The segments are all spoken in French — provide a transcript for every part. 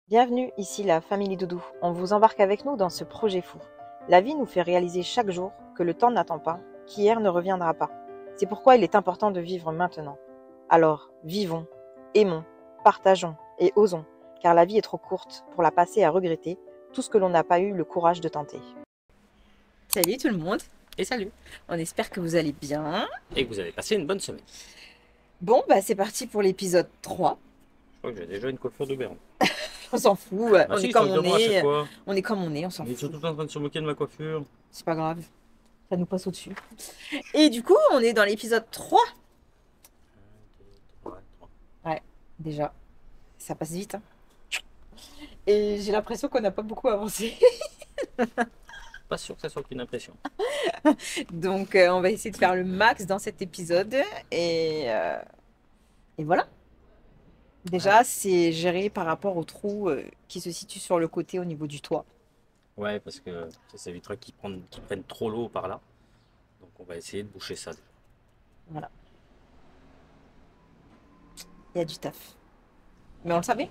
Bienvenue, ici la Famille Doudou. On vous embarque avec nous dans ce projet fou. La vie nous fait réaliser chaque jour que le temps n'attend pas, qu'hier ne reviendra pas. C'est pourquoi il est important de vivre maintenant. Alors, vivons, aimons, partageons et osons, car la vie est trop courte pour la passer à regretter tout ce que l'on n'a pas eu le courage de tenter. Salut tout le monde, Et salut. on espère que vous allez bien. Et que vous avez passé une bonne semaine. Bon, bah c'est parti pour l'épisode 3. Je crois que j'ai déjà une coiffure de Béron. On s'en fout, on Si, est ils comme sont on devant à chaque est. fois. On est comme on est, on s'en Ils sont fout. tous en train de se moquer de ma coiffure. C'est pas grave, ça nous passe au-dessus. Et du coup, on est dans l'épisode 3. 1, 2, 3. Déjà, ça passe vite. Hein. Et j'ai l'impression qu'on n'a pas beaucoup avancé. Pas sûr que ça soit qu'une impression. Donc, on va essayer de faire le max dans cet épisode. Et voilà. Déjà, c'est géré par rapport au trou qui se situe sur le côté au niveau du toit. Ouais, parce que ça évitera qu'ils prennent trop l'eau par là. Donc on va essayer de boucher ça. Voilà. Il y a du taf. Mais on le savait.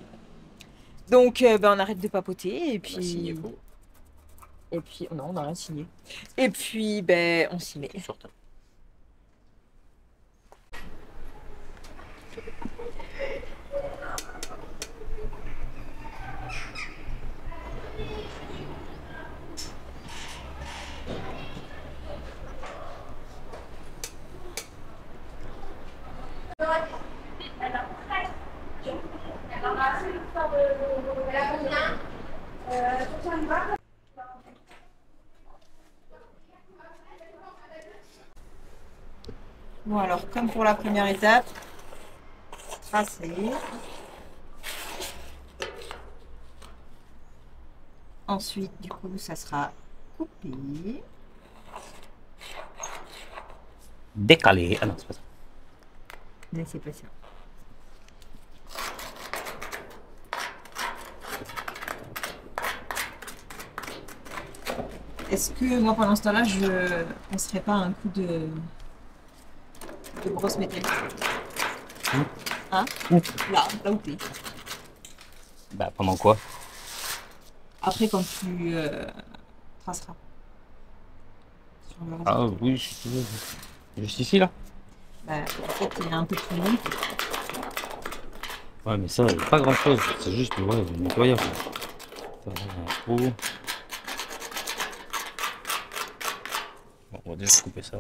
Donc, on arrête de papoter et On va signer puis... faux. Et puis... Non, on n'a rien signé. Et puis, on s'y met. Surtout. Bon, alors, comme pour la première étape, tracer. Ensuite, du coup, ça sera coupé. Décalé. Ah non, c'est pas ça. Mais c'est pas ça. Est-ce que moi, pendant ce temps-là, je ne passerai pas un coup de brosse métallique? Hein? Là où t'es. Bah pendant quoi? Après, quand tu traceras. Sur le Ah reste. oui, si tu veux. Juste ici là? En fait, il est un peu plus long. Ouais, mais ça, pas grand chose. C'est juste du nettoyage. Ça, bon, on va déjà couper ça.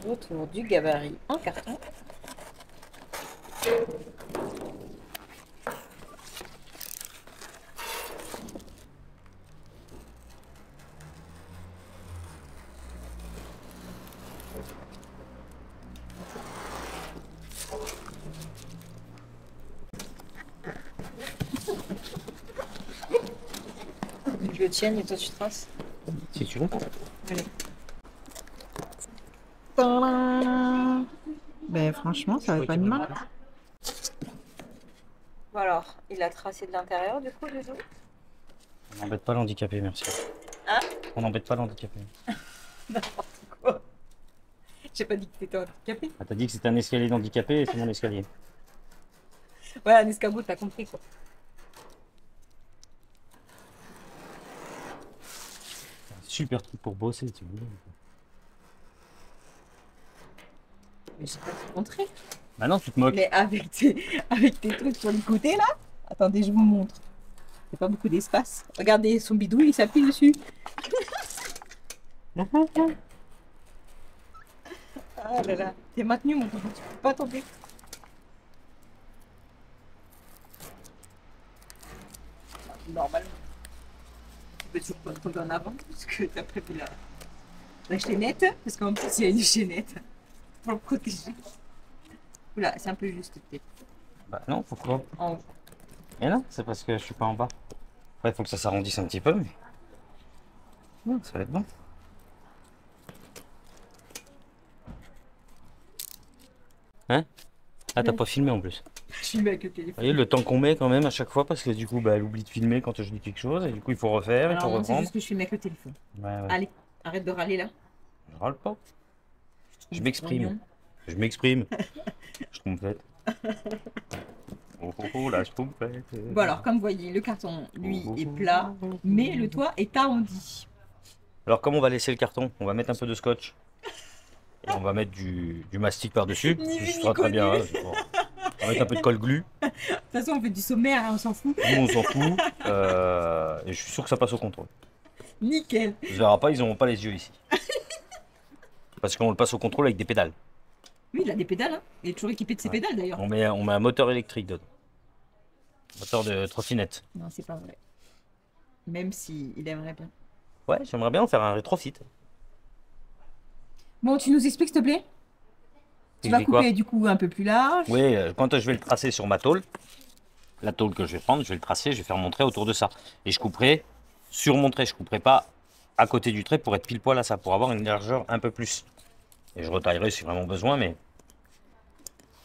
Retour du gabarit en carton. Je le tienne et toi tu traces. Si tu veux. Allez. Tadam. Ben franchement, ça va pas de mal. Bon alors, il a tracé de l'intérieur du coup, Doudou. On n'embête pas l'handicapé, merci. Hein? On n'embête pas l'handicapé. N'importe quoi. J'ai pas dit que t'étais handicapé. Ah, t'as dit que c'était un escalier d'handicapé et c'est mon escalier. Ouais, un escabeau, t'as compris quoi. Super truc pour bosser, tu veux. Mais j'ai pas tout montré. Maintenant, tu te moques. Mais avec tes trucs sur le côté là. Attendez, je vous montre. Il n'y a pas beaucoup d'espace. Regardez, son bidouille, il s'appuie dessus. Ah là là, t'es maintenu mon tonton, tu peux pas tomber. Normalement. Tu peux toujours pas tomber en avant parce que t'as prévu la chaînette. Parce qu'en plus, il y a une chaînette pour le protéger. Oula, c'est un peu juste peut-être. Bah non, pourquoi? En haut. Et non, c'est parce que je suis pas en bas. Après, il faut que ça s'arrondisse un petit peu, mais. Non, ça va être bon. Hein? Ah, t'as pas filmé en plus. Je filme avec le Vous téléphone. voyez le temps qu'on met quand même à chaque fois, parce que du coup, bah, elle oublie de filmer quand je dis quelque chose, et du coup, il faut refaire, il Alors faut non, c'est reprendre. juste que je filme avec le téléphone. Ouais, ouais. Allez, arrête de râler là. Je râle pas. Je Mignon. m'exprime. Je m'exprime. Je complète. Oh, oh, oh, là, je complète. Bon alors, comme vous voyez, le carton, lui, est plat, mais le toit est arrondi. Alors, comme on va laisser le carton, on va mettre un peu de scotch. Et on va mettre du mastic par-dessus. Ni Ce vu sera ni très bien. connu. Hein, bon. On va mettre un peu de colle glu. De toute façon, on fait du sommaire, hein, on s'en fout. Nous, on s'en fout. Et je suis sûr que ça passe au contrôle. Nickel. Tu verras pas, ils n'auront pas les yeux ici. Parce qu'on le passe au contrôle avec des pédales. Oui, il a des pédales, hein. Il est toujours équipé de ses Ouais. pédales d'ailleurs. On met un moteur électrique dedans. Moteur de trottinette. Non, c'est pas vrai. Même si il aimerait bien. Ouais, j'aimerais bien en faire un rétrofit. Bon, tu nous expliques s'il te plaît? Tu vas Explique quoi? couper du coup un peu plus large. Oui, quand je vais le tracer sur ma tôle, la tôle que je vais prendre, je vais le tracer, je vais faire mon trait autour de ça. Et je couperai sur mon trait, je couperai pas à côté du trait pour être pile poil à ça, pour avoir une largeur un peu plus. Et je retaillerai si vraiment besoin, mais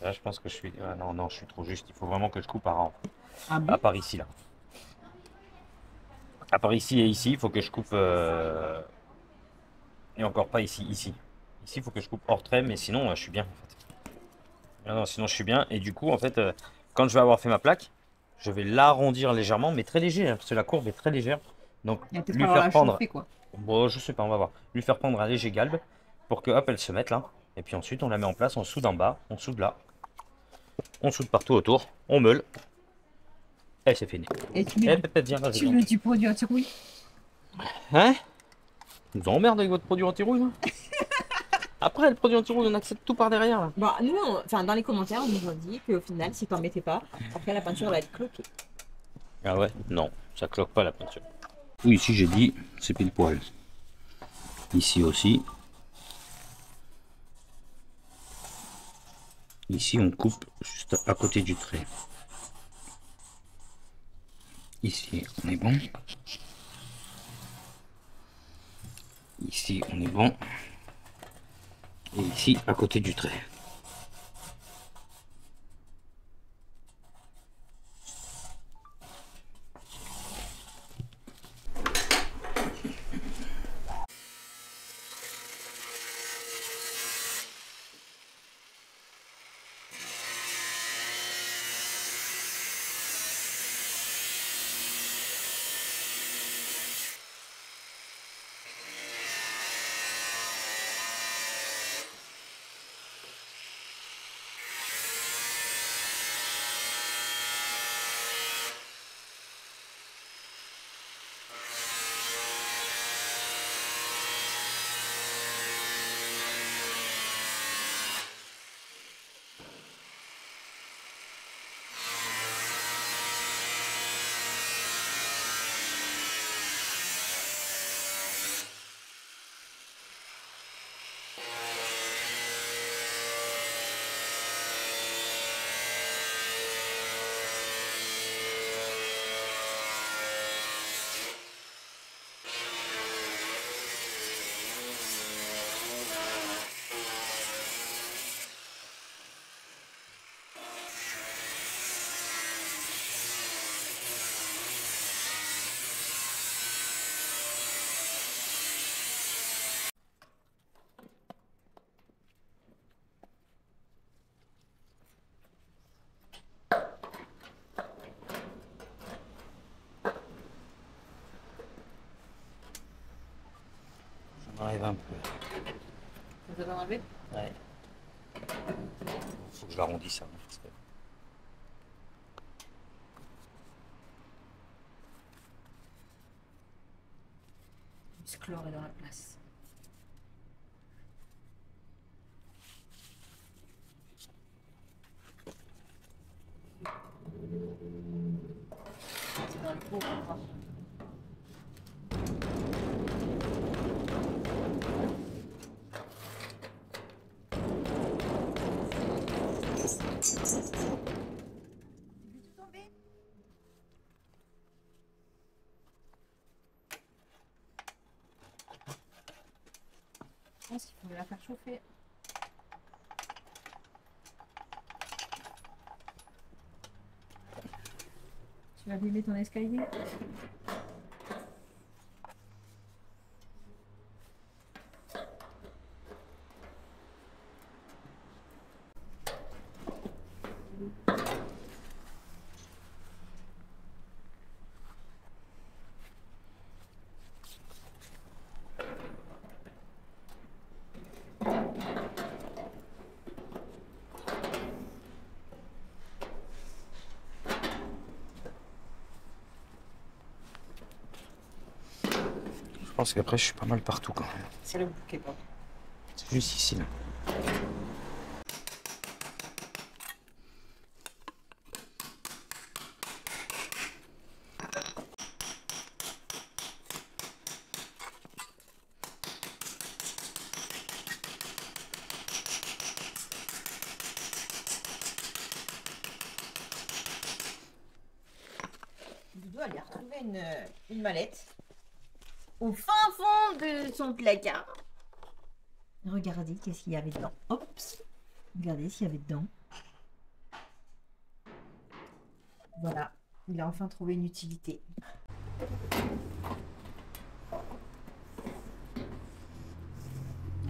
là je pense que je suis... Ah, non, non, je suis trop juste, il faut vraiment que je coupe Ah bon? à part ici là. À part ici et ici, il faut que je coupe... Et encore pas ici, ici. Ici, il faut que je coupe hors trait, mais sinon je suis bien en fait. Ah non, sinon je suis bien. Et du coup, en fait, quand je vais avoir fait ma plaque, je vais l'arrondir légèrement, mais très léger, hein, parce que la courbe est très légère. Donc, Il va peut-être lui falloir faire la prendre, chauffer quoi. bon, je sais pas, on va voir. Lui faire prendre un léger galbe pour que, hop, elle se mette là. Et puis ensuite, on la met en place, on soude en bas, on soude là, on soude partout autour, on meule. Et c'est fini. Et tu Eh, mets, peut-être bien, vas-y. tu mets du produit anti-rouille. Hein? Vous emmerde avec votre produit anti-rouille, hein. Après, le produit anti-rouille, on accepte tout par derrière là. Bah, nous, enfin, dans les commentaires, on nous a dit qu'au final, si t'en mettais pas, après la peinture va être cloquée. Ah ouais? Non, ça cloque pas la peinture. Oui, ici j'ai dit, c'est pile poil. Ici aussi. Ici on coupe juste à côté du trait. Ici on est bon. Ici on est bon. Et ici à côté du trait. enlève un peu. Vous avez enlevé? Ouais. Faut que je l'arrondisse ça. Parce que... Le musclore est dans la place. C'est dans le pot, on va. Je pense qu'il faut la faire chauffer. Tu vas abîmer ton escalier? Je pense qu'après je suis pas mal partout quand même. C'est le bouquet, pas. C'est juste ici là. Doudou, elle a retrouvé une mallette au fin fond de son placard. Regardez qu'est-ce qu'il y avait dedans. Oups. Regardez s'il y avait dedans. Voilà, il a enfin trouvé une utilité.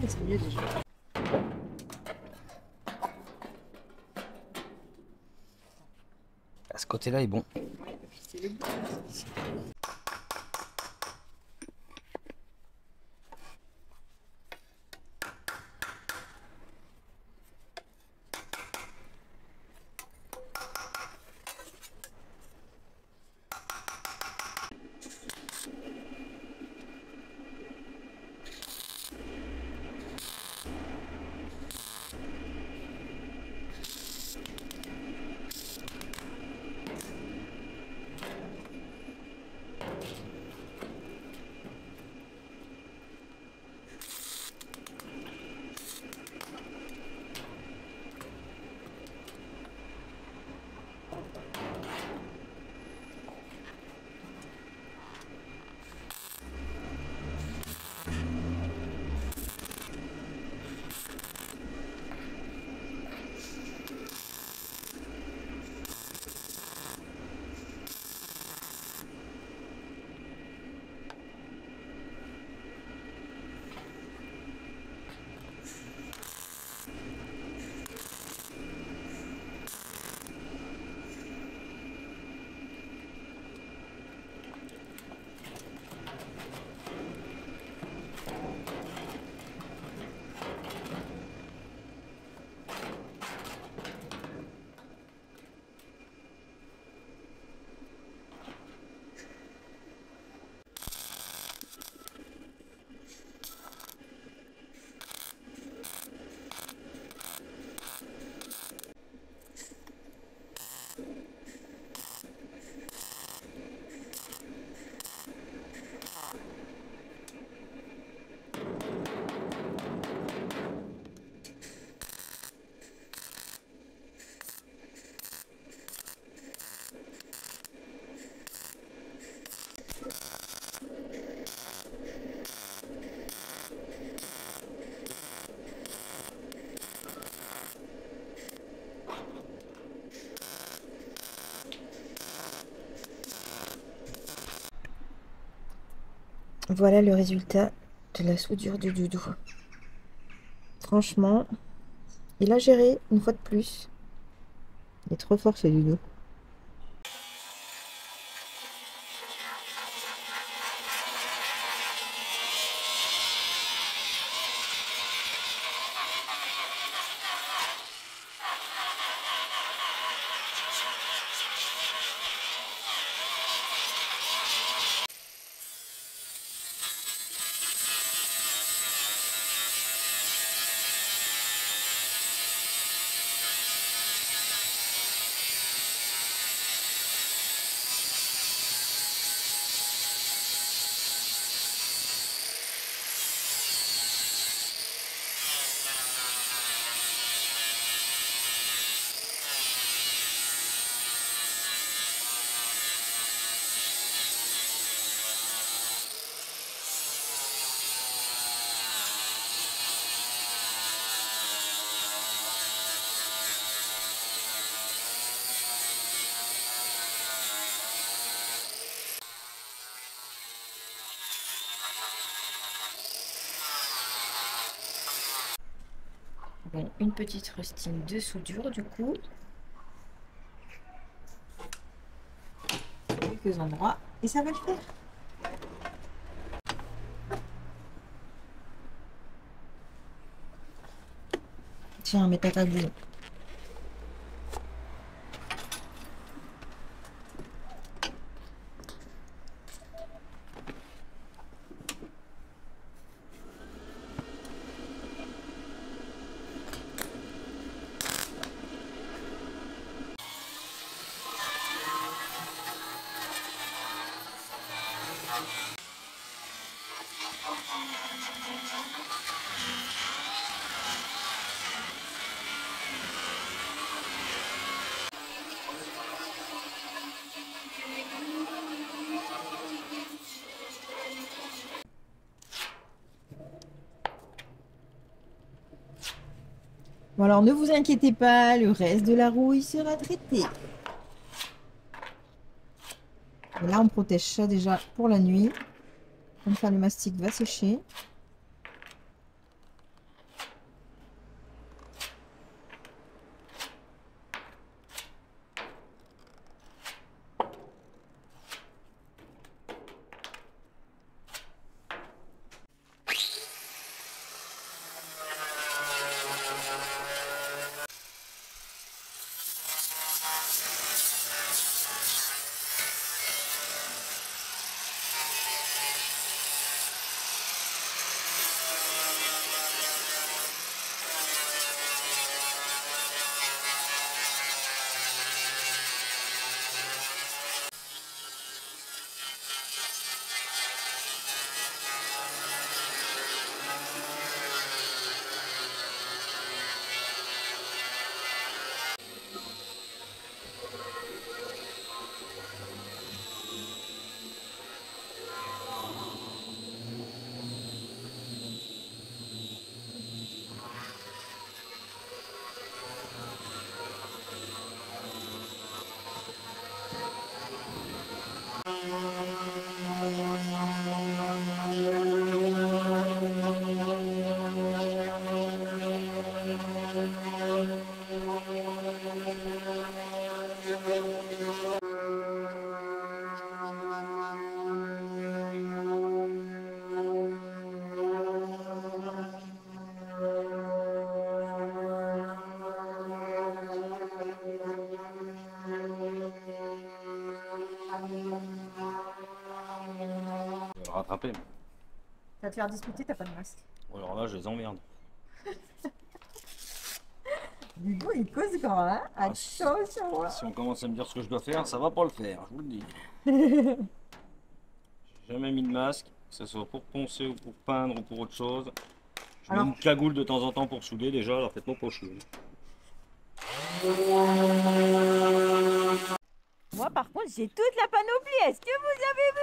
C'est mieux déjà. À ce côté-là est bon. C'est le bout. Voilà le résultat de la soudure du Doudou. Franchement, il a géré une fois de plus. Il est trop fort ce Doudou. Bon, une petite rustine de soudure du coup. Quelques endroits et ça va le faire. Tiens, mets ta cagoule. Bon alors ne vous inquiétez pas, le reste de la rouille sera traité. Et là on protège ça déjà pour la nuit. Comme ça le mastic va sécher. Je vais le rattraper. Tu vas te faire disputer, t'as pas de masque. Ou alors là, je les emmerde. Du coup, il cause grand, hein. Attention. Si on commence à me dire ce que je dois faire, ça va pas le faire, je vous le dis. J'ai jamais mis de masque, que ce soit pour poncer ou pour peindre ou pour autre chose. Je mets une cagoule de temps en temps pour souder déjà, alors faites-moi pas chier. Moi, par contre, j'ai toute la panoplie. Est-ce que vous avez vu?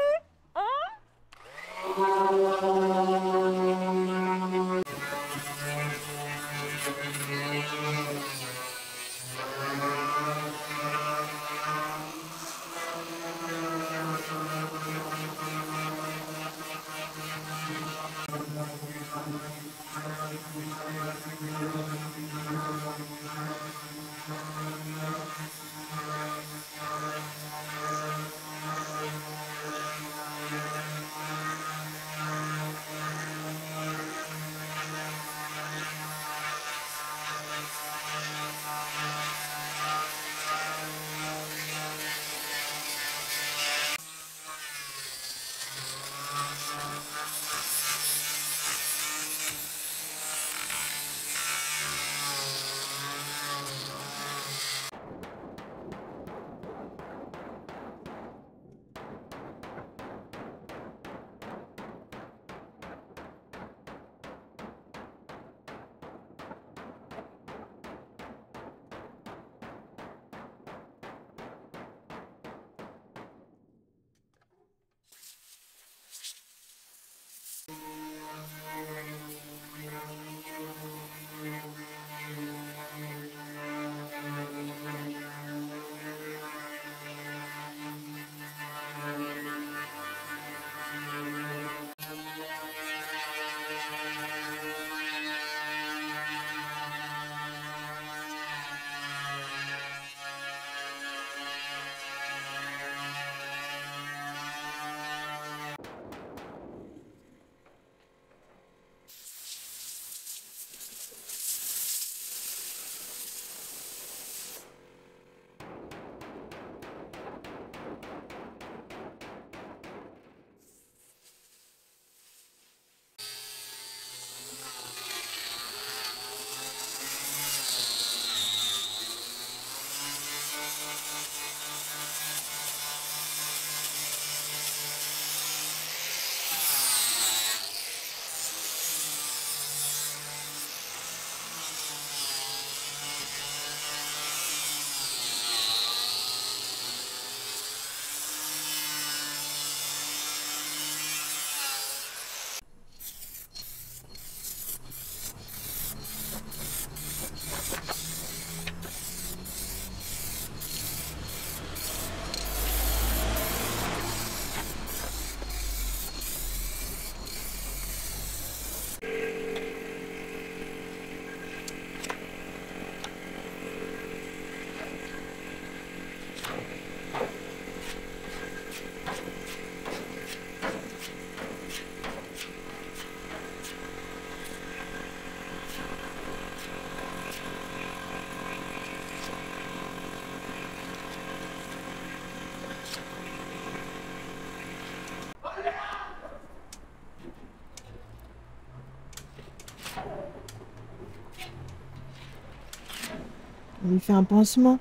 On lui fait un pansement.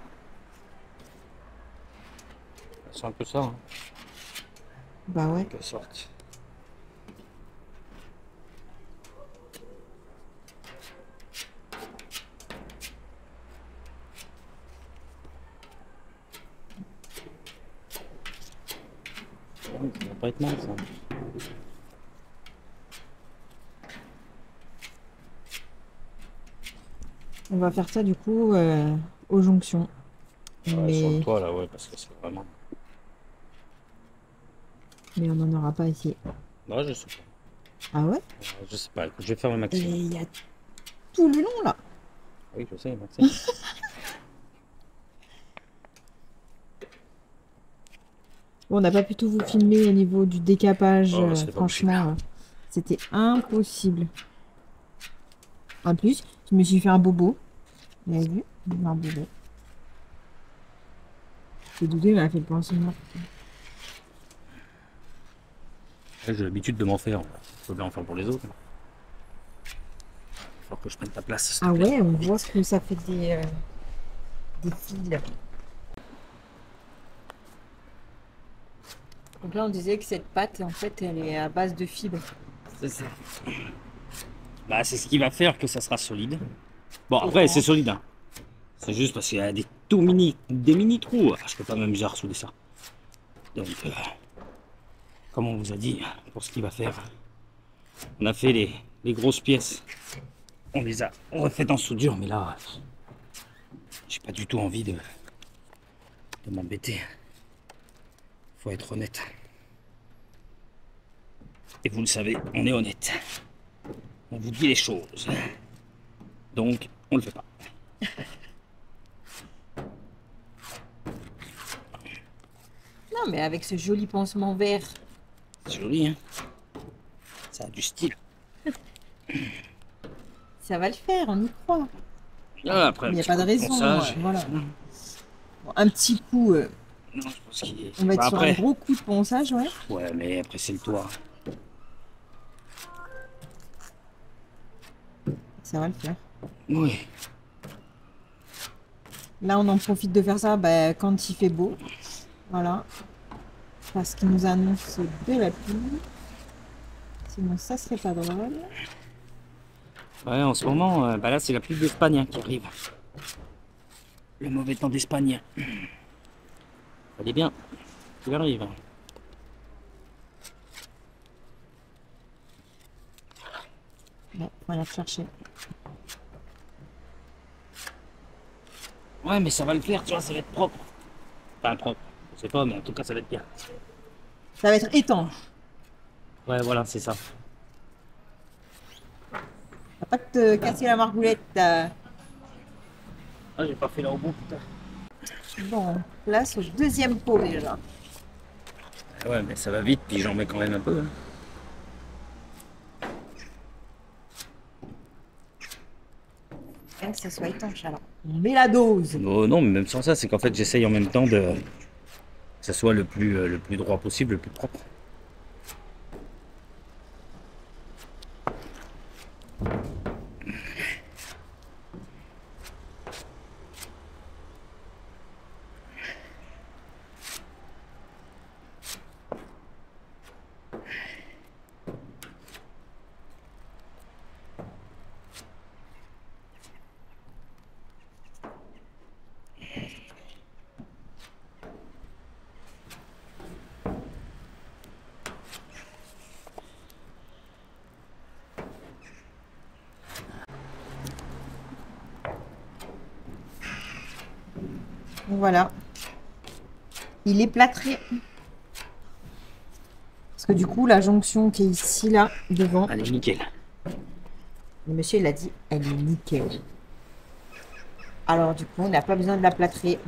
C'est un peu ça, hein, Bah ouais. en quelque sorte. Ouais, ça va pas être mal, ça. On va faire ça du coup aux jonctions. Ouais, sur Mais, le toit, là, ouais, parce que c'est vraiment... mais on n'en aura pas ici. Ouais, je sais pas. Ah ouais? Je sais pas, écoute, je vais faire le Et maximum. il y a tout le long là. Oui, je sais, Maxime. Bon, on n'a pas pu tout vous filmer au niveau du décapage. Oh, c'était pas possible. Franchement, c'était impossible. En plus, je me suis fait un bobo. Vous avez vu? Je me suis fait un bobo. J'ai douté, il m'a fait le pansement. J'ai l'habitude de m'en faire. Faut bien en faire pour les autres. Faut que je prenne ta place. s'il te Ah plaît. ouais, on voit que ça fait des fils. Donc là, on disait que cette pâte, en fait, elle est à base de fibres. C'est ça. Bah, c'est ce qui va faire que ça sera solide. Bon, après, c'est solide, hein. C'est juste parce qu'il y a des mini trous. Je peux pas m'amuser à ressouder ça. Donc, comme on vous a dit, pour ce qu'il va faire, on a fait les grosses pièces. On les a refaites en soudure, mais là, j'ai pas du tout envie de m'embêter. Faut être honnête. Et vous le savez, on est honnête. On vous dit les choses. Donc, on le fait pas. Non, mais avec ce joli pansement vert. C'est joli, hein? Ça a du style. Ça va le faire, on y croit. Ah, après, Il n'y a petit pas de coup raison. ponçage. Voilà. Bon, un petit coup, Non, je pense qu'il est... on va être Bah, sur après... un gros coup de ponçage, ouais. Ouais, mais après, c'est le toit. Ça va le faire. Oui. Là, on en profite de faire ça bah, quand il fait beau. Voilà. Parce qu'il nous annonce de la pluie. Sinon, ça serait pas drôle. Ouais, en ce moment, bah là, c'est la pluie d'Espagne, hein, qui arrive. Le mauvais temps d'Espagne. Allez bien, il arrive. Bon, on va la rechercher. Ouais, mais ça va le faire, tu vois, ça va être propre. Enfin, propre, je sais pas, mais en tout cas, ça va être bien. Ça va être étanche. Ouais, voilà, c'est ça. Va pas te casser la margoulette. Ah, j'ai pas fait là au bout, putain. Bon, place au deuxième pot déjà. Ouais, mais ça va vite, puis j'en mets quand même un peu. Hein. Bien que ça soit étanche alors. On met la dose. Oh, non, mais même sans ça, c'est qu'en fait, j'essaye en même temps que ça soit le plus droit possible, le plus propre. Donc voilà. Il est plâtré. Parce que du coup, la jonction qui est ici, là, devant, Allez, nickel. le monsieur, il a dit, elle est nickel. Alors du coup, on n'a pas besoin de la plâtrer.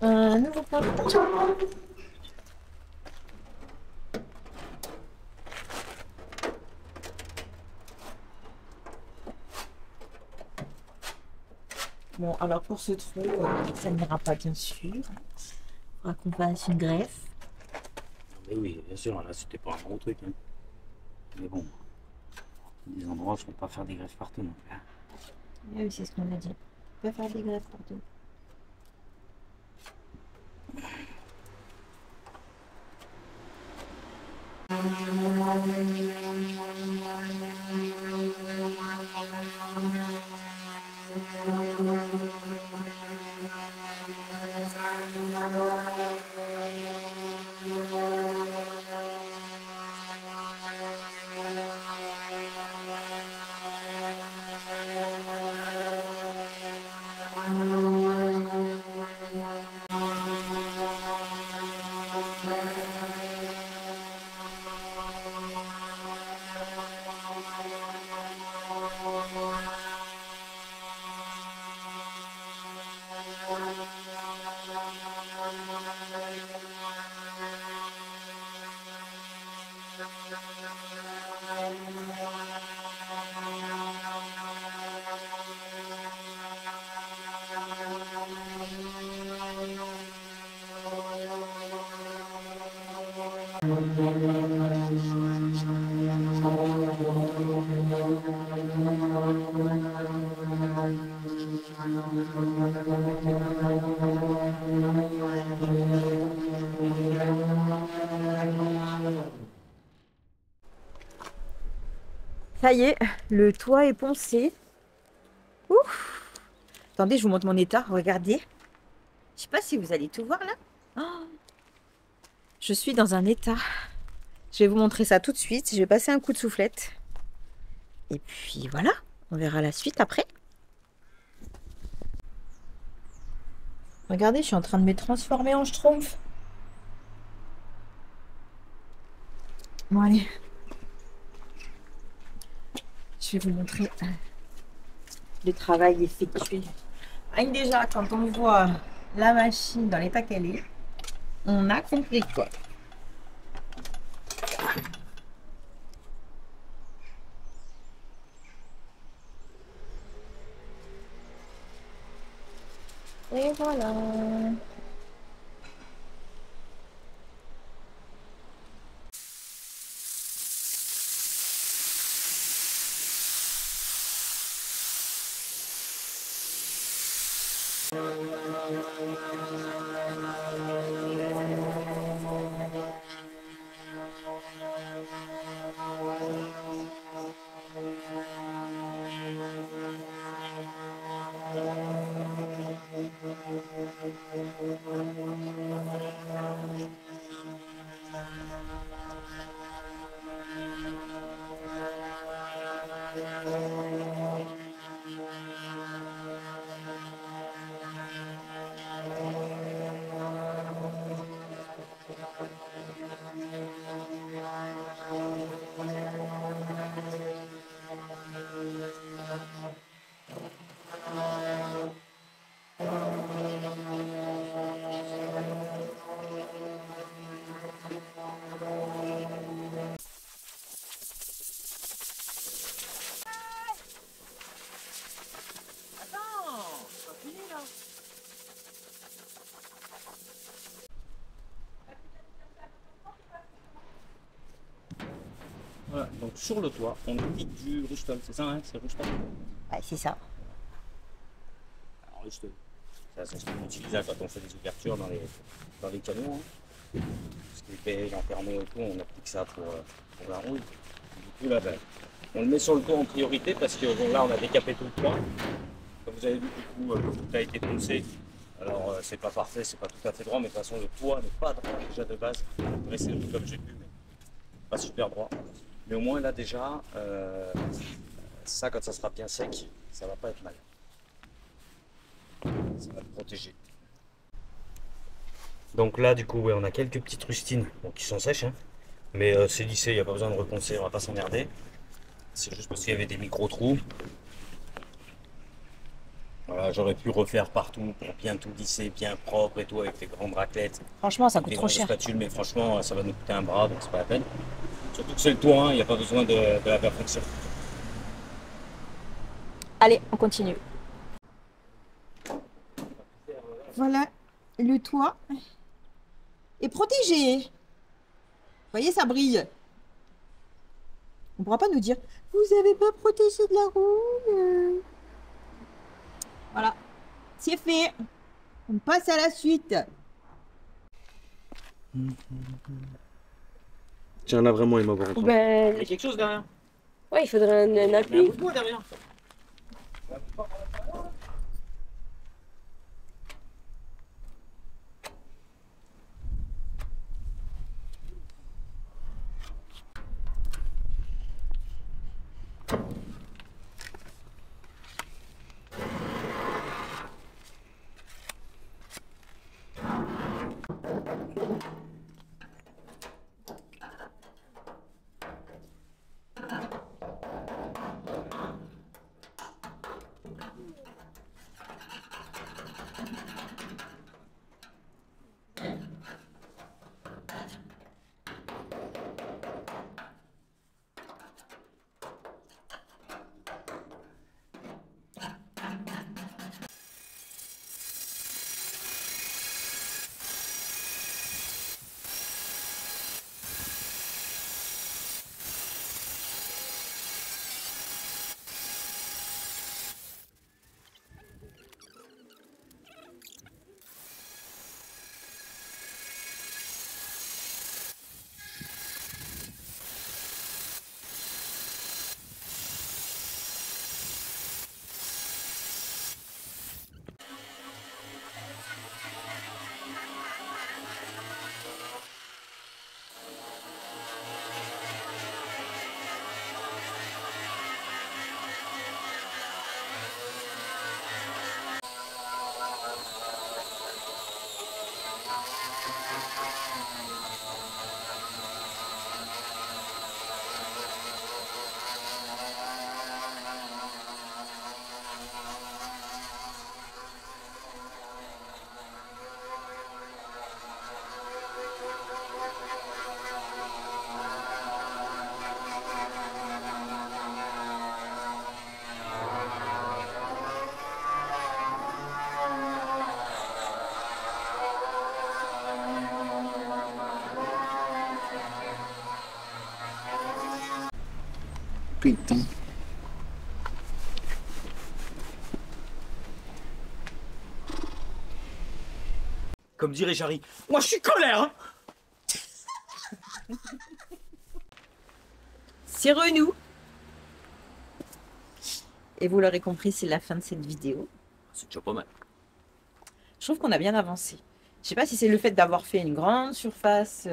Un nouveau point. Bon, alors pour ce trou, ça n'ira pas bien sûr. Il faudra qu'on fasse une greffe. Mais oui, bien sûr, là c'était pas un gros truc. Hein. Mais bon, des endroits, je ne peux pas faire des greffes partout non plus. Hein. Oui, c'est ce qu'on a dit. On peut faire des greffes partout. Ça y est, le toit est poncé. Ouf. Attendez, je vous montre mon état, regardez. Je sais pas si vous allez tout voir là. Oh. Je suis dans un état. Je vais vous montrer ça tout de suite. Je vais passer un coup de soufflette. Et puis voilà, on verra la suite après. Regardez, je suis en train de me transformer en schtroumpf. Bon allez. Je vais vous montrer le travail effectué. Déjà, quand on voit la machine dans l'état qu'elle est, on a compris quoi. Et voilà. Voilà, donc sur le toit, on applique du rouge-tol, c'est ça, hein, c'est rouge-tol. Ouais, c'est ça. Alors, rouge-tol, c'est ce qu'on utilise quand on fait des ouvertures dans les canaux. Hein. Ce qui est enfermé au tout, on applique ça pour la rouille. Du coup, là, ben, on le met sur le toit en priorité parce que bon, là, on a décapé tout le toit. Comme vous avez vu, du coup, tout a été poncé. Alors, c'est pas parfait, c'est pas tout à fait droit, mais de toute façon, le toit n'est pas droit déjà de base. Après, c'est comme j'ai pu, mais pas super droit. Mais au moins là déjà, ça quand ça sera bien sec, ça va pas être mal. Ça va te protéger. Donc là du coup ouais, on a quelques petites rustines bon, qui sont sèches, hein. Mais c'est lissé, il n'y a pas besoin de reponcer, on va pas s'emmerder. C'est juste parce qu'il y avait des micro-trous. Voilà, j'aurais pu refaire partout pour bien tout lisser, bien propre et tout avec des grandes raclettes. Franchement, ça coûte Des trop grandes cher. spatules, mais franchement ça va nous coûter un bras, donc c'est pas la peine. Surtout que c'est le toit, il n'y a pas besoin de la perfection. Allez, on continue. Voilà, le toit est protégé. Vous voyez, ça brille. On ne pourra pas nous dire, vous n'avez pas protégé de la rouille. Voilà, c'est fait. On passe à la suite. Tiens, là vraiment, il m'a voir. Ben, Il y a quelque chose derrière. ouais, il faudrait un appui. Derrière. Putain. Comme dirait Jarry, moi je suis colère hein. C'est Renou. Et vous l'aurez compris, c'est la fin de cette vidéo. C'est déjà pas mal. Je trouve qu'on a bien avancé. Je sais pas si c'est le fait d'avoir fait une grande surface,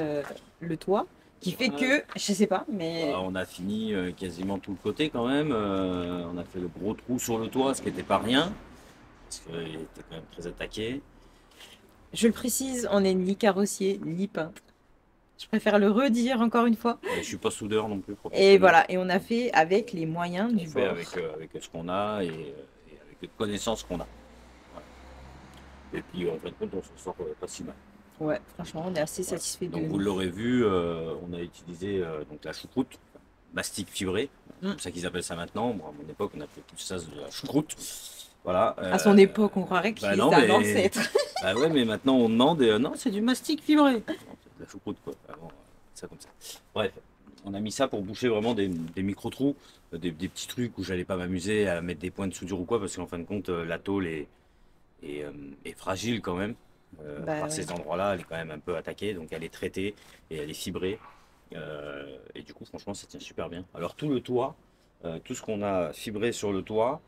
le toit, qui fait que, je sais pas, mais On a fini quasiment tout le côté quand même. On a fait le gros trou sur le toit, ce qui n'était pas rien. Parce qu'il était quand même très attaqué. je le précise, on n'est ni carrossier, ni peintre. Je préfère le redire encore une fois. Je suis pas soudeur non plus. Et professionnel. voilà, et on a fait avec les moyens On du fait bord. avec ce qu'on a et avec les connaissances qu'on a. Voilà. Et puis en fin de compte, on s'en sort pas si mal. Ouais, franchement, on est assez satisfait de Donc vous nous. l'aurez vu, on a utilisé donc la choucroute, mastic fibré, c'est comme ça qu'ils appellent ça maintenant. Moi, à mon époque, on appelait plus ça de la choucroute. Voilà. À son époque, on croirait qu'il bah était non, un mais- ancêtre. Bah ouais, mais maintenant on demande, non, c'est du mastic fibré. Non, c'est de la choucroute quoi. Avant, ça comme ça. Bref, on a mis ça pour boucher vraiment des micro-trous, des petits trucs où j'allais pas m'amuser à mettre des points de soudure ou quoi, parce qu'en fin de compte, la tôle est fragile quand même. Bah Par ouais. ces endroits-là, elle est quand même un peu attaquée, donc elle est traitée et elle est fibrée. Et du coup, franchement, ça tient super bien. Alors tout le toit, tout ce qu'on a fibré sur le toit,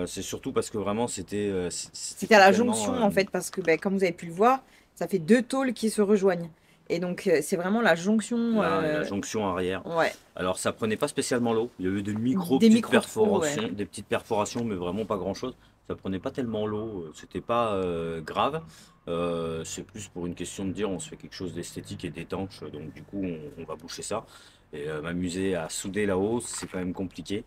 c'est surtout parce que vraiment c'était. C'était à la tellement, jonction en fait, parce que ben, comme vous avez pu le voir, ça fait deux tôles qui se rejoignent. Et donc c'est vraiment la jonction. la jonction arrière. Ouais. Alors ça prenait pas spécialement l'eau. Il y a eu des Des petites micro-trous, perforations, des petites perforations, mais vraiment pas grand-chose. Ça prenait pas tellement l'eau. C'était pas grave. C'est plus pour une question de dire on se fait quelque chose d'esthétique et d'étanche. Donc du coup on va boucher ça. Et m'amuser à souder là-haut, c'est quand même compliqué.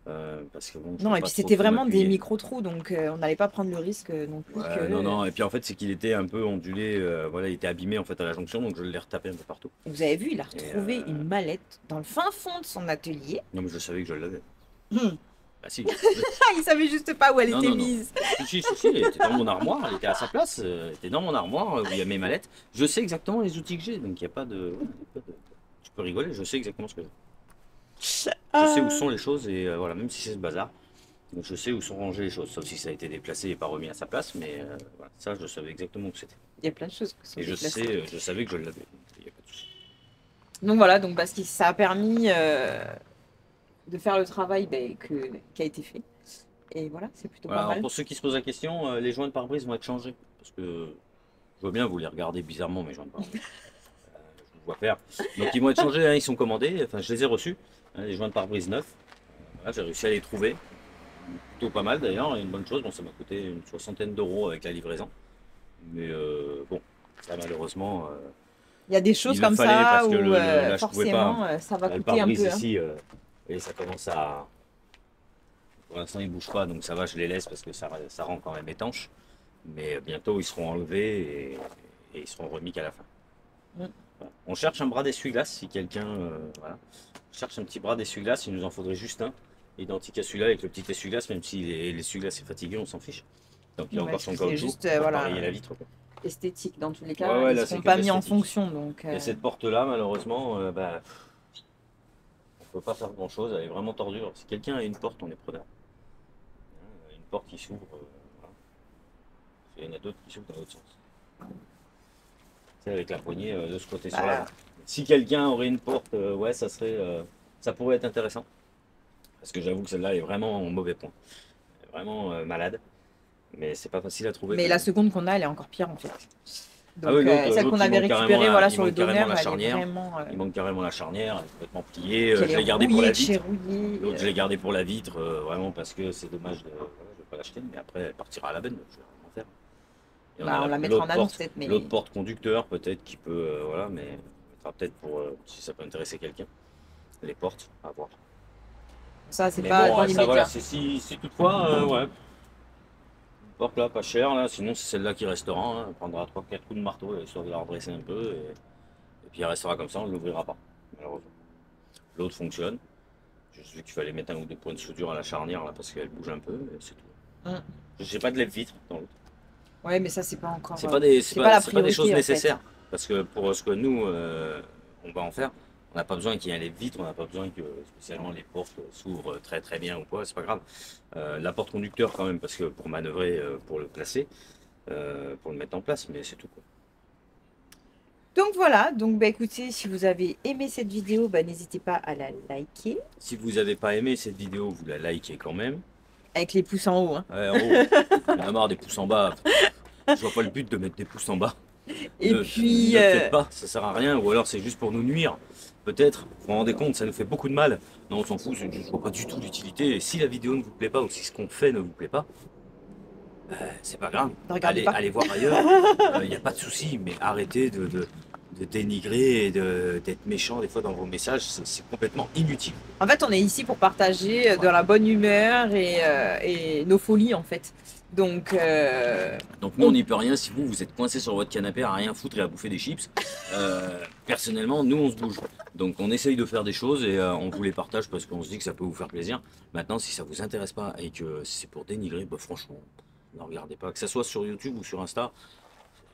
Parce que bon, je Non, peux et pas puis trop c'était vraiment des m'appuyer. micro-trous, donc on n'allait pas prendre le risque non plus Ouais, que. non, non, et puis en fait, c'est qu'il était un peu ondulé, voilà, il était abîmé en fait à la jonction, donc je l'ai retapé un peu partout. Vous avez vu, il a retrouvé Et, une mallette dans le fin fond de son atelier. Non, mais je savais que je l'avais. Hum. Bah si. Ah, il savait juste pas où elle Non, était non, non. mise. Si, elle était dans mon armoire, elle était à sa place, elle était dans mon armoire où il y a mes mallettes. Je sais exactement les outils que j'ai, donc il n'y a pas de... Tu peux rigoler, je sais exactement ce que j'ai. Je sais où sont les choses et voilà, même si c'est ce bazar, donc je sais où sont rangées les choses, sauf si ça a été déplacé et pas remis à sa place, mais voilà, ça je savais exactement où c'était. Il y a plein de choses qui sont Et déplacées. je savais que je l'avais, donc il n'y a pas de souci. Donc voilà, donc parce que ça a permis de faire le travail qui a été fait. Et voilà, c'est plutôt Voilà, pas alors mal. pour ceux qui se posent la question, les joints de pare-brise vont être changés, parce que je vois bien vous les regardez bizarrement mes joints de pare-brise. Je vous vois faire. Donc ils vont être changés, hein, ils sont commandés, enfin je les ai reçus, hein, les joints de pare-brise neufs. Voilà, j'ai réussi à les trouver, plutôt pas mal d'ailleurs, et une bonne chose, bon ça m'a coûté une 60aine d'euros avec la livraison. Mais bon, ça malheureusement, Il y a des il choses le comme fallait ça parce où que là je pouvais pas, forcément ça va là, le coûter un pare-brise peu. Hein. ici, et ça commence à... Pour l'instant ils bougent pas, donc ça va, je les laisse parce que ça rend quand même étanche. Mais bientôt ils seront enlevés et ils seront remis qu'à la fin. Mm. Voilà. On cherche un bras d'essuie-glace si quelqu'un voilà. cherche un petit bras d'essuie-glace, il nous en faudrait juste un, identique à celui-là avec le petit essuie-glace, même si l'essuie-glace est fatigué, on s'en fiche. Donc il a Ouais, encore son c'est caoutchouc juste, pour voilà. appareiller la vitre, quoi. Esthétique dans tous les Ouais, cas, ouais, ils là, ne c'est seront que pas mis en l'esthétique. fonction. Donc, Et cette porte-là, malheureusement, on peut pas faire grand-chose, elle est vraiment tordue. Alors, si quelqu'un a une porte, on est preneur. Une porte qui s'ouvre, voilà. Il y en a d'autres qui s'ouvrent dans l'autre sens. C'est avec la poignée de ce côté sur l'avant. Si quelqu'un aurait une porte, ouais, ça serait, ça pourrait être intéressant. Parce que j'avoue que celle-là est vraiment en mauvais point. Elle est vraiment malade. Mais c'est pas facile à trouver. mais la seconde qu'on a, elle est encore pire en fait. Donc, Ah oui, celle qu'on l'autre, il avait manque carrément récupérée voilà, il sur le manque carrément donneur, la elle est charnière. vraiment. Il manque carrément la charnière, elle est complètement pliée. qu'elle Je est l'ai gardée pour la rouillée de chez vitre. rouillée. L'autre, je l'ai gardée pour la vitre, vraiment parce que c'est dommage de. Voilà, je vais pas l'acheter, mais après, elle partira à la benne. Je vais rien en faire. Et Bah, on la mettra en l'autre annonce porte, peut-être. Mais... l'autre porte conducteur, peut-être, qui peut. Voilà, mais on mettra peut-être pour. Si ça peut intéresser quelqu'un. Les portes, à voir. ça, c'est Mais pas bon, dans ça, l'immédiat. voilà, si toutefois, ouais. Une porte là, pas chère, là, sinon c'est celle-là qui restera. Hein. Elle prendra 3-4 coups de marteau, histoire de la redresser un peu. Et puis elle restera comme ça, on ne l'ouvrira pas, malheureusement. L'autre fonctionne. Juste vu qu'il fallait mettre un ou deux points de soudure à la charnière, là, parce qu'elle bouge un peu, et c'est tout. Hum. Je n'ai pas de lève-vitre dans l'autre. Ouais, mais ça, c'est pas encore. C'est pas des, c'est pas la c'est pas des priorité, choses en fait. nécessaires. Parce que pour ce que nous, on va en faire, on n'a pas besoin qu'il y ait un lève-vitre, on n'a pas besoin que spécialement les portes s'ouvrent très très bien ou quoi, c'est pas grave. La porte conducteur quand même, parce que pour manœuvrer, pour le placer, pour le mettre en place, mais c'est tout, quoi. Donc voilà, donc bah, écoutez, si vous avez aimé cette vidéo, bah, n'hésitez pas à la liker. Si vous n'avez pas aimé cette vidéo, vous la likez quand même. Avec les pouces en haut. Hein. Ouais, en haut, il y en a marre des pouces en bas. Je vois pas le but de mettre des pouces en bas. Et Ne puis, le faites pas, ça sert à rien, ou alors c'est juste pour nous nuire. Peut-être, vous vous rendez compte, ça nous fait beaucoup de mal. Non, on s'en fout, je vois pas du tout l'utilité. Et si la vidéo ne vous plaît pas, ou si ce qu'on fait ne vous plaît pas, c'est pas grave. Ne regardez Allez, pas. allez voir ailleurs, il n'y a pas de souci, mais arrêtez de dénigrer et d'être méchant des fois dans vos messages, c'est complètement inutile. en fait, on est ici pour partager dans la bonne humeur et nos folies, en fait. Donc, Donc nous on n'y peut rien, si vous êtes coincé sur votre canapé à rien foutre et à bouffer des chips, personnellement nous on se bouge. Donc on essaye de faire des choses et on vous les partage parce qu'on se dit que ça peut vous faire plaisir. Maintenant si ça vous intéresse pas et que c'est pour dénigrer, bah, franchement, ne regardez pas. Que ça soit sur YouTube ou sur Insta,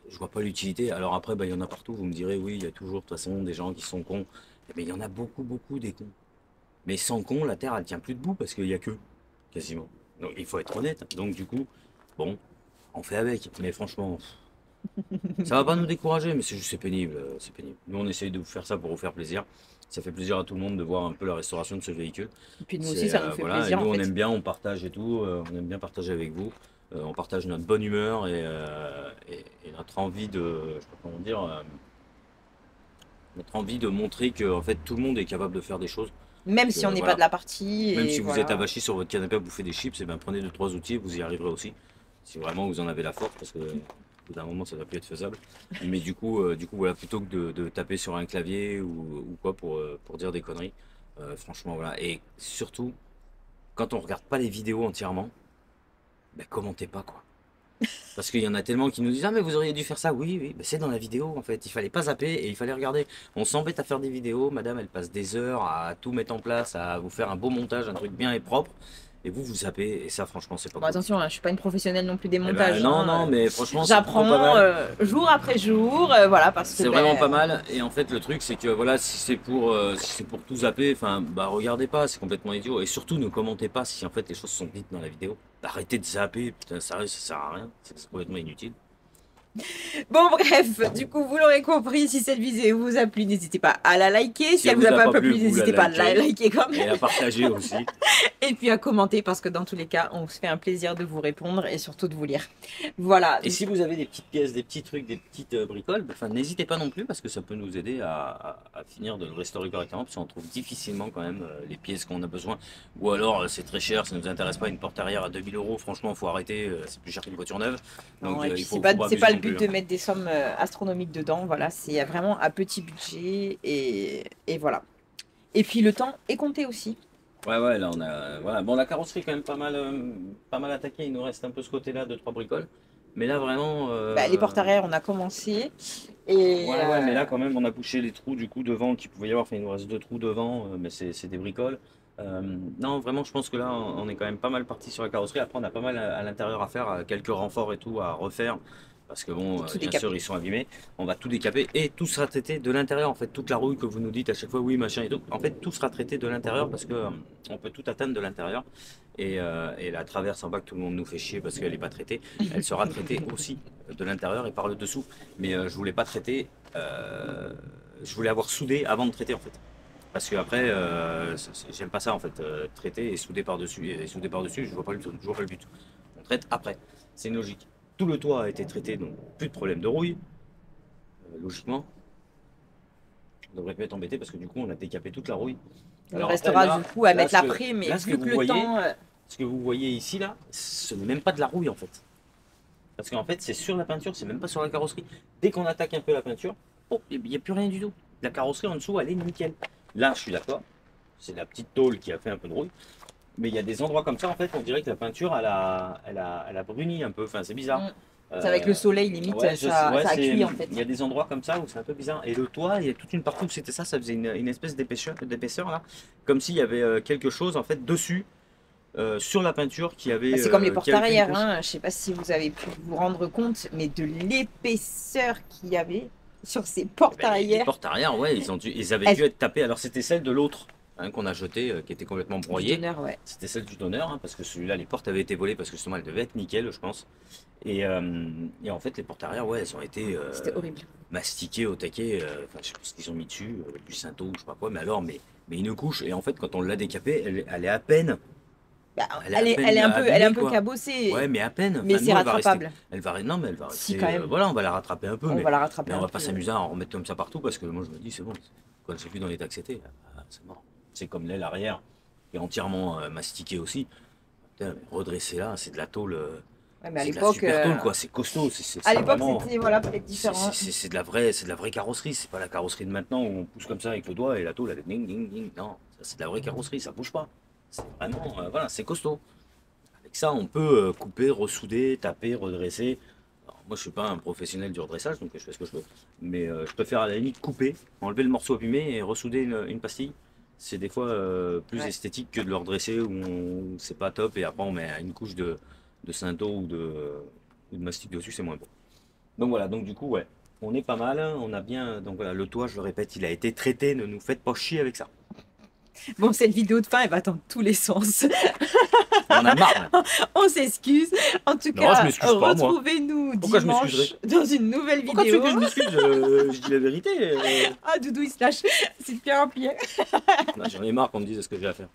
je vois pas l'utilité. Alors après, bah, il y en a partout, vous me direz, oui, il y a toujours de toute façon des gens qui sont cons. Mais il y en a beaucoup, beaucoup des cons. Mais sans cons, la Terre elle tient plus debout parce qu'il y a que, quasiment. Donc il faut être honnête. Donc du coup, bon, on fait avec. Mais franchement, ça va pas nous décourager, mais c'est juste c'est pénible, c'est pénible. Nous on essaye de vous faire ça pour vous faire plaisir. Ça fait plaisir à tout le monde de voir un peu la restauration de ce véhicule. et puis nous C'est, aussi, ça nous fait voilà, plaisir, et nous en on fait. aime bien, on partage et tout, on aime bien partager avec vous. On partage notre bonne humeur et notre envie de, je sais pas comment dire, notre envie de montrer que en fait tout le monde est capable de faire des choses. Même si on n'est voilà. pas de la partie. Même et si vous voilà. êtes avachi sur votre canapé à bouffer des chips, et ben prenez 2-3 outils et vous y arriverez aussi. Si vraiment vous en avez la force, parce que au bout d'un moment ça va plus être faisable. Mais du coup voilà, plutôt que de taper sur un clavier ou quoi pour dire des conneries, franchement voilà. Et surtout, quand on regarde pas les vidéos entièrement, ben commentez pas quoi. Parce qu'il y en a tellement qui nous disent ah mais vous auriez dû faire ça, oui ben, c'est dans la vidéo en fait, il fallait pas zapper et il fallait regarder. On s'embête à faire des vidéos, madame elle passe des heures à tout mettre en place, à vous faire un beau montage, un truc bien et propre, et vous zappez, et ça franchement c'est pas Bon, cool. attention, hein, je suis pas une professionnelle non plus des Eh ben, montages. non, hein, non, mais franchement, c'est j'apprends plutôt pas mal. jour après jour, voilà, parce que C'est vraiment pas mal. Et en fait, le truc, c'est que voilà, si c'est pour tout zapper, enfin, bah regardez pas, c'est complètement idiot. Et surtout, ne commentez pas si en fait les choses sont dites dans la vidéo. Arrêtez de zapper, putain, sérieux, ça sert à rien. C'est complètement inutile. Bon, bref, du coup, vous l'aurez compris, si cette vidéo vous a plu, n'hésitez pas à la liker. Si elle elle vous a pas plu, vous la n'hésitez pas à la likez. liker quand Et même. à partager aussi. Et puis à commenter, parce que dans tous les cas, on se fait un plaisir de vous répondre et surtout de vous lire. Voilà. Et si vous avez des petites pièces, des petits trucs, des petites bricoles, enfin, n'hésitez pas non plus parce que ça peut nous aider à finir de le restaurer correctement parce qu'on trouve difficilement quand même les pièces qu'on a besoin. Ou alors c'est très cher, ça ne nous intéresse pas, une porte arrière à 2000 €, franchement, faut arrêter, c'est plus cher qu'une voiture neuve. Donc Non, et puis il faut, c'est pas, faut c'est abuser pas le non but plus, de mettre des sommes astronomiques dedans. Voilà, c'est vraiment à petit budget et voilà. Et puis le temps est compté aussi. Ouais, là on a. Voilà. Bon, la carrosserie est quand même pas mal attaquée, il nous reste un peu ce côté-là, 2-3 bricoles. Mais là vraiment. Bah, les portes arrière, on a commencé. Et Ouais, mais là quand même on a bouché les trous du coup devant qu'il pouvait y avoir. Enfin, il nous reste 2 trous devant, mais c'est des bricoles. Non, vraiment, je pense que là on est quand même pas mal parti sur la carrosserie. Après, on a pas mal à l'intérieur à faire, quelques renforts et tout à refaire. Parce que bon, Tout bien décaper. sûr, ils sont abîmés. On va tout décaper et tout sera traité de l'intérieur. En fait, toute la rouille que vous nous dites à chaque fois, oui, machin et tout. En fait, tout sera traité de l'intérieur parce que on peut tout atteindre de l'intérieur. Et la traverse en bas que tout le monde nous fait chier parce qu'elle n'est pas traitée, elle sera traitée aussi de l'intérieur et par le dessous. Mais je voulais pas traiter, je voulais avoir soudé avant de traiter en fait. Parce que après, j'aime pas ça en fait, traiter et souder par-dessus. Et souder par-dessus, je vois pas je vois pas le but. On traite après, c'est une logique. Tout le toit a été traité, donc plus de problème de rouille, logiquement. On devrait pas être embêté parce que du coup, on a décapé toute la rouille. il Alors restera après, là, du coup à là, mettre ce que- l'après, mais là, ce que vu que vous le voyez, temps. Ce que vous voyez ici, là, ce n'est même pas de la rouille en fait. Parce qu'en fait, c'est sur la peinture, c'est même pas sur la carrosserie. Dès qu'on attaque un peu la peinture, oh, il n'y a plus rien du tout. La carrosserie en dessous, elle est nickel. Là, je suis d'accord, c'est la petite tôle qui a fait un peu de rouille. Mais il y a des endroits comme ça, en fait, on dirait que la peinture, elle a bruni un peu. Enfin, c'est bizarre. C'est avec le soleil, limite, Ouais, ça a cuit en fait. Il y a des endroits comme ça où c'est un peu bizarre. Et le toit, il y a toute une partie où c'était ça, ça faisait une espèce d'épaisseur là. Comme s'il y avait quelque chose, en fait, dessus, sur la peinture qui avait. Bah, c'est comme les portes qui avait fait une arrière, couche. hein. Je sais pas si vous avez pu vous rendre compte, mais de l'épaisseur qu'il y avait sur ces portes Ben, les arrière. portes arrière, ouais, ils avaient Elles- dû être tapés. Alors c'était celle de l'autre hein, qu'on a jeté, qui était complètement Du broyée. donneur, ouais. C'était celle du donneur, hein, parce que celui-là, les portes avaient été volées parce que justement elles devaient être nickel, je pense. Et en fait, les portes arrière, ouais, elles ont été C'était horrible. mastiquées au taquet. Enfin, je sais pas ce qu'ils ont mis dessus, du Cinto, je sais pas quoi, mais alors, mais une couche. Et en fait, quand on l'a décapée, elle est à peine. Bah, Elle est à peine elle est un abîmée, peu quoi. cabossée, Ouais, mais à peine. mais Enfin, c'est nous, elle va rester- rattrapable. Non, mais elle va Si, rester. quand même. Voilà, on va la rattraper un peu, On mais. va la rattraper Mais on un va pas peu. s'amuser à en remettre comme ça partout parce que moi je me dis c'est bon, quand j'ai vu dans l'état que c'était, c'est mort. C'est comme l'aile arrière qui est entièrement mastiquée aussi. Putain, mais redresser là, c'est de la tôle, Ouais, mais à c'est de la l'époque, super tôle quoi, c'est costaud. à l'époque, vraiment- c'était voilà, peut-être différent. c'est de la vraie carrosserie, c'est pas la carrosserie de maintenant où on pousse comme ça avec le doigt et la tôle elle est ding ding ding. Non, ça c'est de la vraie carrosserie, ça bouge pas. C'est vraiment, voilà, c'est costaud. Avec ça, on peut couper, ressouder, taper, redresser. Alors, moi, je suis pas un professionnel du redressage, donc je fais ce que je peux. Mais je préfère à la limite couper, enlever le morceau abîmé et ressouder une pastille. C'est des fois plus Ouais. esthétique que de le redresser où c'est pas top et après on met une couche de Cinto ou de mastic dessus, c'est moins bon. Donc voilà, donc du coup, ouais, on est pas mal, on a bien. Donc voilà, le toit, je le répète, il a été traité, ne nous faites pas chier avec ça. Bon, cette vidéo de fin, elle va dans tous les sens. On a marre. Là. On s'excuse. En tout Non, cas, je m'excuse pas, moi. retrouvez-nous Pourquoi je dimanche m'excuserais dans une nouvelle Pourquoi tu veux vidéo. que je m'excuse Je dis la vérité. Ah, Doudou, il se lâche. C'est bien rempli. Non, j'en ai marre qu'on me dise ce que j'ai à faire.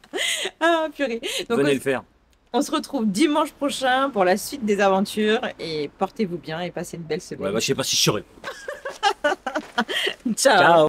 Ah, purée. Donc, Venez le faire. on se retrouve dimanche prochain pour la suite des aventures. Et portez-vous bien et passez une belle semaine. Ouais, bah, je sais pas si je serai. Ciao. Ciao.